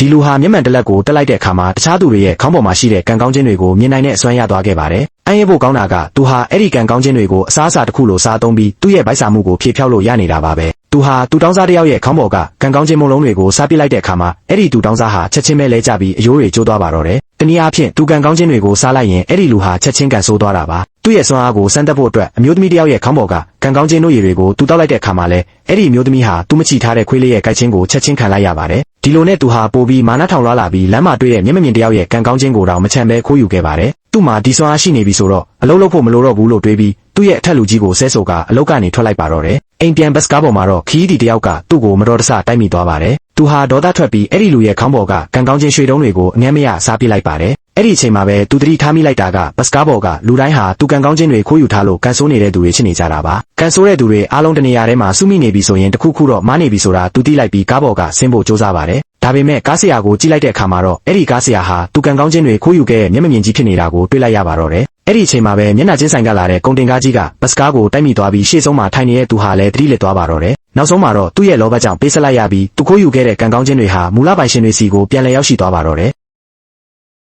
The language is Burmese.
ဒီလူဟာမျက်မှန်တလက်ကိုတက်လိုက်တဲ့အခါမှာတခြားသူတွေရဲ့ခေါင်းပေါ်မှာရှိတဲ့ကံကောင်းခြင်းတွေကိုမြင်နိုင်တဲ့အစွမ်းရသွားခဲ့ပါတယ်။အံ့ရဖို့ကောင်းတာကသူဟာအဲ့ဒီကံကောင်းခြင်းတွေကိုအစားအစာတစ်ခုလိုစားသုံးပြီးသူ့ရဲ့ဗိုက်စာမှုကိုဖြည့်ဖြောက်လို့ရနေတာပါပဲ။သူဟာသူတောင်းစားတစ်ယောက်ရဲ့ခေါင်းပေါ်ကကံကောင်းခြင်းမုံလုံးတွေကိုစားပစ်လိုက်တဲ့အခါမှာအဲ့ဒီသူတောင်းစားဟာချက်ချင်းပဲလဲကျပြီးအယိုးတွေကျိုးသွားပါတော့တယ်။တနည်းအားဖြင့်သူကံကောင်းခြင်းတွေကိုစားလိုက်ရင်အဲ့ဒီလူဟာချက်ချင်းကန်ဆိုးသွားတာပါ။သူ့ရဲ့စွမ်းအားကိုစမ်းသပ်ဖို့အတွက်အမျိုးသမီးတစ်ယောက်ရဲ့ခေါင်းပေါ်ကကံကောင်းခြင်းတို့ရည်တွေကိုသူတောက်လိုက်တဲ့အခါမှာလဲအဲ့ဒီအမျိုးသမီးဟာသူမချီထားတဲ့ခွေးလေးရဲ့ကြိုက်ခြင်းကိုချက်ချင်းခံလိုက်ရပါတယ်။ဒီလိုနဲ့သူဟာပိုပြီးမာနထောင်လွှားလာပြီးလမ်းမှာတွေ့တဲ့မျက်မမြင်တစ်ယောက်ရဲ့ကံကောင်းခြင်းကိုတောင်မချမ်းပဲခိုးယူခဲ့ပါတယ်။သူ့မှာဒီစွမ်းအားရှိနေပြီဆိုတော့အလုပ်လုပ်ဖို့မလိုတော့ဘူးလို့တွေးပြီးသူ့ရဲ့အထက်လူကြီးကိုဆဲဆိုကအလုပ်ကနေထွက်လိုက်ပါတော့တယ်။အိမ်ပြန်ဘတ်စကားပေါ်မှာတော့ခီးဒီတစ်ယောက်ကသူ့ကိုမတော်တဆတိုက်မိသွားပါတယ်။သူဟာဒေါသထွက်ပြီးအဲ့ဒီလူရဲ့ခေါင်းပေါ်ကကံကောင်းခြင်းရွှေတုံးတွေကိုအငဲမရစားပစ်လိုက်ပါတယ်။အဲ့ဒီအချိန်မှာပဲသူတတိထားမိလိုက်တာကဘတ်စကားပေါ်ကလူတိုင်းဟာသူကံကောင်းခြင်းတွေခိုးယူထားလို့ကန်ဆိုးနေတဲ့သူတွေဖြစ်နေကြတာပါ။ကန်ဆိုးတဲ့သူတွေအားလုံးတနေရာထဲမှာစုမိနေပြီဆိုရင်တခုခုတော့မားနေပြီဆိုတာသူသိလိုက်ပြီးကားပေါ်ကဆင်းဖို့ကြိုးစားပါတယ်။ဒါပေမဲ့ကားဆရာကိုကြည့်လိုက်တဲ့အခါမှာတော့အဲ့ဒီကားဆရာဟာသူကံကောင်းခြင်းတွေခိုးယူခဲ့တဲ့မျက်မမြင်ကြီးဖြစ်နေတာကိုတွေ့လိုက်ရပါတော့တယ်။အဲ့ဒီအချိန်မှာပဲမျက်နှာချင်းဆိုင်ကလာတဲ့ကုန်တင်ကားကြီးကဘတ်စကားကိုတိုက်မိသွားပြီးရှေ့ဆုံးမှာထိုင်နေတဲ့သူဟာလည်းသတိလစ်သွားပါတော့တယ်။နောက်ဆုံးမှာတော့သူ့ရဲ့လောဘကြောင့်ပေးဆက်လိုက်ရပြီးသူခိုးယူခဲ့တဲ့ကံကောင်းခြင်းတွေဟာမူလပိုင်ရှင်တွေစီကိုပြန်လည်ရောက်ရှိသွားပါတော့တယ်